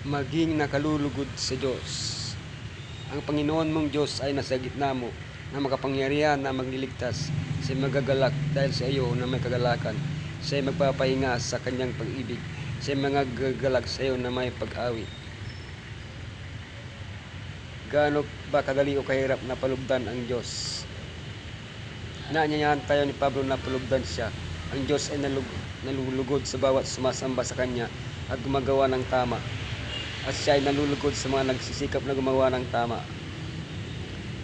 maging nakalulugod sa Diyos. Ang Panginoon mong Diyos ay nasa gitna mo, na makapangyarihan na magliligtas. Siya'y magagalak dahil sa iyo na may kagalakan. Siya'y magpapahinga sa kanyang pag-ibig. Siya'y magagalak sa iyo na may pag-awi. Gaano ba kadali o kahirap na palugdan ang Diyos? Inaanyayahan tayo ni Pablo na palugdan siya. Ang Diyos ay nalulugod sa bawat sumasamba sa Kanya at gumagawa ng tama. At siya ay nalulugod sa mga nagsisikap na gumawa ng tama.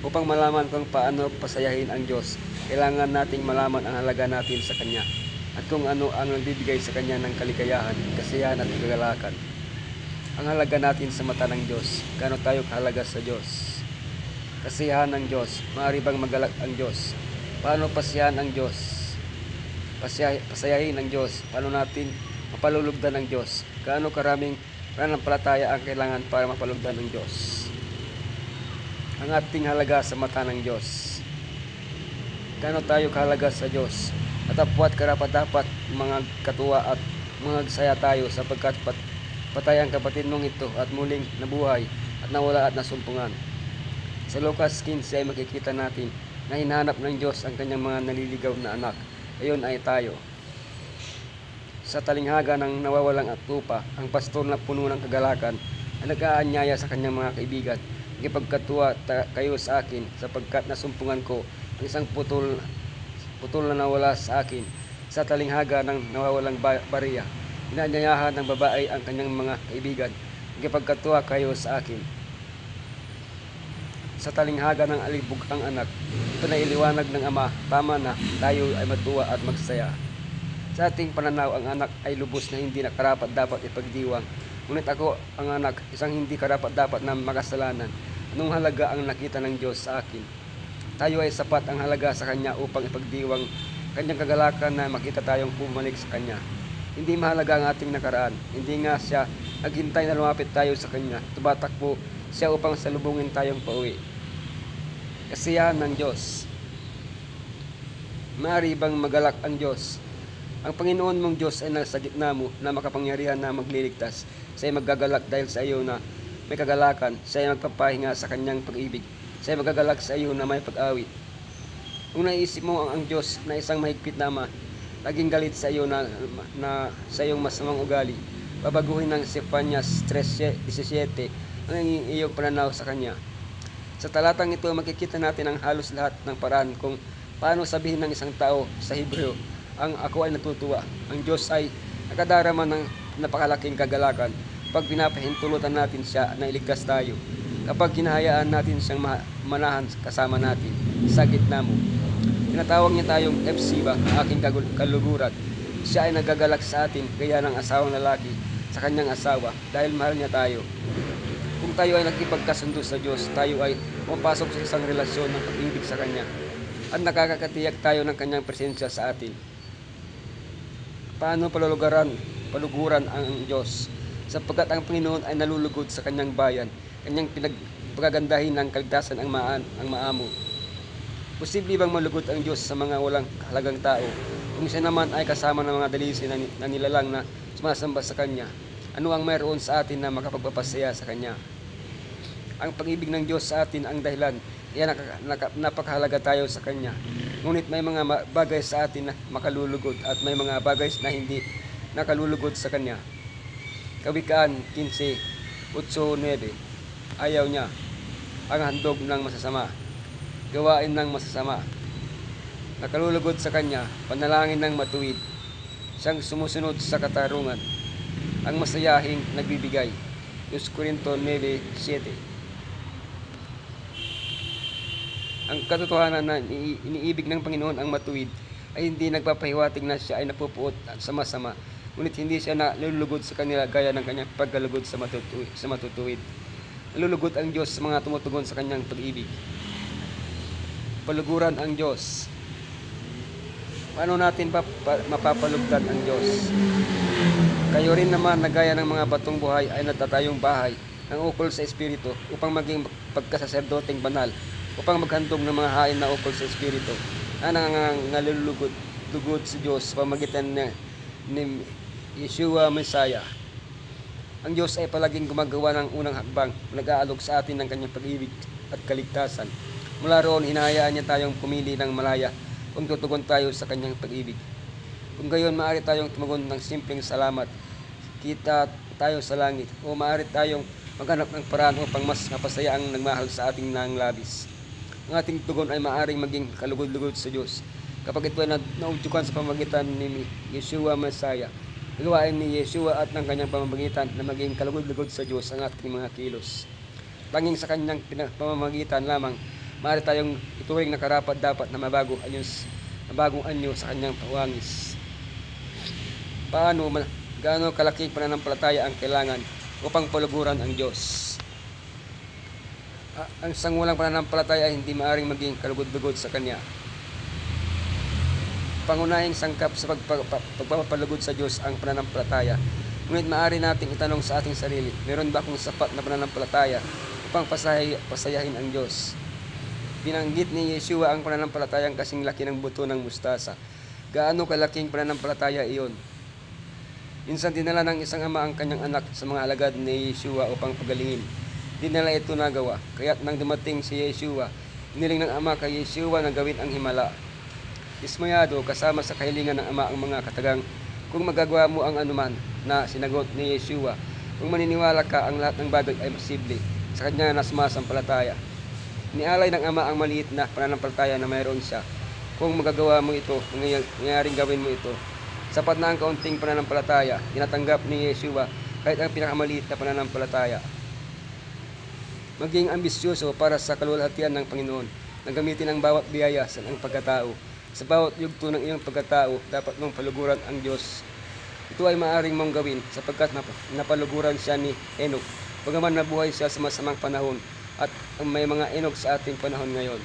Upang malaman kung paano pasayahin ang Diyos, kailangan nating malaman ang halaga natin sa Kanya at kung ano ang nagbibigay sa Kanya ng kaligayahan, kasiyahan at kagalakan. Ang halaga natin sa mata ng Diyos, gaano tayo kahalaga sa Diyos. Kasiyahan ng Diyos, maaari bang magalak ang Diyos? Paano pasiyahan ang Diyos? Pasayahin ang Diyos, paano natin mapalulugdan ng Diyos? Gaano karaming pananampalataya ang kailangan para mapalugdan ng Diyos? Ang ating halaga sa mata ng Diyos. Gaano tayo kahalaga sa Diyos? At apwat karapat-dapat mga katuwa at mga saya tayo sapagkat patay ang kapatid mong ito at muling nabuhay at nawala at nasumpungan. Sa Lucas 15 ay makikita natin na hinahanap ng Diyos ang kanyang mga naliligaw na anak. Ayon ay tayo. Sa talinghaga ng nawawalang atupa, ang pastor na puno ng kagalakan ay nag-aanyaya sa kanyang mga kaibigan. Ipagkatuwa kayo sa akin sapagkat nasumpungan ko ang isang putol na nawala sa akin. Sa talinghaga ng nawawalang bariya, inaanyayahan ng babae ang kanyang mga kaibigan. Ipagkatuwa kayo sa akin. Sa talinghaga ng alibughang anak, ito na iliwanag ng Ama, tama na, tayo ay matuwa at magsaya. Sa ating pananaw, ang anak ay lubos na hindi na karapat-dapat ipagdiwang. Ngunit ako, ang anak, isang hindi karapat-dapat na makasalanan. Anong halaga ang nakita ng Diyos sa akin? Tayo ay sapat ang halaga sa Kanya upang ipagdiwang Kanyang kagalakan na makita tayong bumalik sa Kanya. Hindi mahalaga ang ating nakaraan. Hindi nga siya naghintay na lumapit tayo sa Kanya. Tumatakbo siya upang salubungin tayong pauwi. Kasiyahan ng Diyos. Maaari bang magalak ang Diyos? Ang Panginoon mong Diyos ay nasa gitna mo na makapangyarihan na magliligtas. Siya ay magagalak dahil sa iyo na may kagalakan. Siya ay magpapahinga sa kanyang pag-ibig. Siya ay magagalak sa iyo na may pag-awit. Kung naisip mo ang Diyos na isang mahigpit na ama, naging galit sa iyo na sa iyong masamang ugali, babaguhin ng Zephanias 3:17 ang iyong pananaw sa Kanya. Sa talatang ito, makikita natin ang halos lahat ng paraan kung paano sabihin ng isang tao sa Hebreo, ang ako ay natutuwa. Ang Diyos ay nakadarama ng napakalaking kagalakan pag pinapahintulutan natin siya na iligtas tayo. Kapag hinahayaan natin siyang manahan kasama natin sa gitna mo. Tinatawag niya tayong Epsiba, ang aking kaluguran. Siya ay nagagalak sa atin gaya ng asawang lalaki sa kanyang asawa dahil mahal niya tayo. Kung tayo ay nakipagkasundo sa Diyos, tayo ay pumapasok sa isang relasyon ng pag-ibig sa Kanya at nakakatiyak tayo ng Kanyang presensya sa atin. Paano paluguran ang Diyos? Sapagkat ang Panginoon ay nalulugod sa Kanyang bayan, Kanyang pinagpagandahin ng kaligtasan ang maamo. Posible bang malugod ang Diyos sa mga walang halagang tao? Kung siya naman ay kasama ng mga dalisi na nilalang na sumasamba sa Kanya, ano ang mayroon sa atin na makapagpapasaya sa Kanya? Ang pag-ibig ng Diyos sa atin ang dahilan, kaya napakahalaga tayo sa Kanya. Ngunit may mga bagay sa atin na makalulugod at may mga bagay na hindi nakalulugod sa Kanya. Kawikaan 15:8-9. Ayaw niya ang handog ng masasama, gawain ng masasama. Nakalulugod sa Kanya, panalangin ng matuwid, siyang sumusunod sa katarungan, ang masayahing nagbibigay. 2 Corinto 9:7. Ang katotohanan na iniibig ng Panginoon ang matuwid ay hindi nagpapahiwatig na siya ay napupuot sa masama, ngunit hindi siya nalulugod sa kanila gaya ng kanyang pagkalugod sa matutuwid. Nalulugod ang Diyos sa mga tumutugon sa kanyang pag-ibig. Paluguran ang Diyos. Paano natin mapapalugdan ang Diyos? Kayo rin naman na gaya ng mga batong buhay ay natatayong bahay ng ukol sa Espiritu upang maging pagkasaserdoteng banal, upang maghandog ng mga hain na ukol sa Espiritu na nangangalulugod sa Diyos sa pamagitan ni Yeshua Messiah. Ang Diyos ay palaging gumagawa ng unang hakbang, nag-aalok sa atin ng kanyang pag-ibig at kaligtasan. Mula roon, hinahayaan niya tayong pumili ng malaya kung tutugon tayo sa kanyang pag-ibig. Kung gayon, maaari tayong tumagon ng simpleng salamat, kita tayo sa langit, o maaari tayong maghanap ng paraan upang mas mapasaya ang nagmahal sa ating nang labis. Ang ating tugon ay maaaring maging kalugod-lugod sa Diyos kapag ito ay naudyukan sa pamamagitan ni Yeshua Messiah. Gawain ni Yeshua at ng kanyang pamamagitan na maging kalugod-lugod sa Diyos ang ating mga kilos. Tanging sa kanyang pamamagitan lamang, maaari tayong ituring na karapat-dapat na mabagong anyo sa kanyang pawangis. Gaano kalaking pananampalataya ang kailangan upang paluguran ang Diyos? Ang sangulang pananampalataya ay hindi maaaring maging kalugod-lugod sa Kanya. Pangunahing sangkap sa pagpapalugod sa Diyos ang pananampalataya. Ngunit maaari nating itanong sa ating sarili, meron ba akong sapat na pananampalataya upang pasayahin ang Diyos? Binanggit ni Yeshua ang pananampalatayang kasing laki ng buto ng mustasa. Gaano kalaking pananampalataya iyon? Minsan dinala ng isang ama ang kanyang anak sa mga alagad ni Yeshua upang pagalingin. Dinala ito nagawa, kaya't nang dumating si Yeshua, iniling ng ama kay Yeshua na gawin ang himala. Dismayado kasama sa kahilingan ng ama ang mga katagang, kung magagawa mo ang anuman, na sinagot ni Yeshua, kung maniniwala ka ang lahat ng bagay ay posible, sa kanya na sumasampalataya. Nialay ng ama ang maliit na pananampalataya na mayroon siya. Kung magagawa mo ito, mangyayaring gawin mo ito. Sapat na ang kaunting pananampalataya, tinatanggap ni Yeshua kahit ang pinakamaliit na pananampalataya. Maging ambisyoso para sa kaluwalhatian ng Panginoon, na gamitin ang bawat biyaya sa ang pagkatao. Sa bawat yugto ng iyong pagkatao, dapat mong paluguran ang Diyos. Ito ay maaaring mong gawin sapagkat napaluguran siya ni Enoch, bagaman nabuhay siya sa masamang panahon at may mga Enoch sa ating panahon ngayon.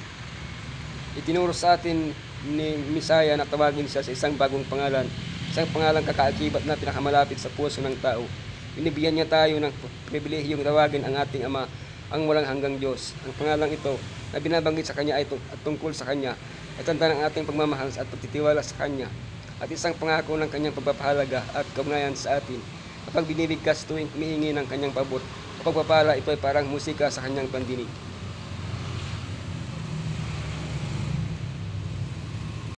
Itinuro sa atin ni Messiah na tawagin siya sa isang bagong pangalan, isang pangalang kakaakibat na pinakamalapit sa puso ng tao. Binibigyan niya tayo ng pribilehiyong tawagin ang ating Ama, ang walang hanggang Diyos. Ang pangalang ito na binabanggit sa Kanya at tungkol sa Kanya ay tanda ng ating pagmamahal at pagtitiwala sa Kanya at isang pangako ng Kanyang pagpapahalaga at kaugnayan sa atin. Kapag binibigkas tuwing humihingi ng Kanyang pabor, kapag papala ito ay parang musika sa Kanyang pandinig.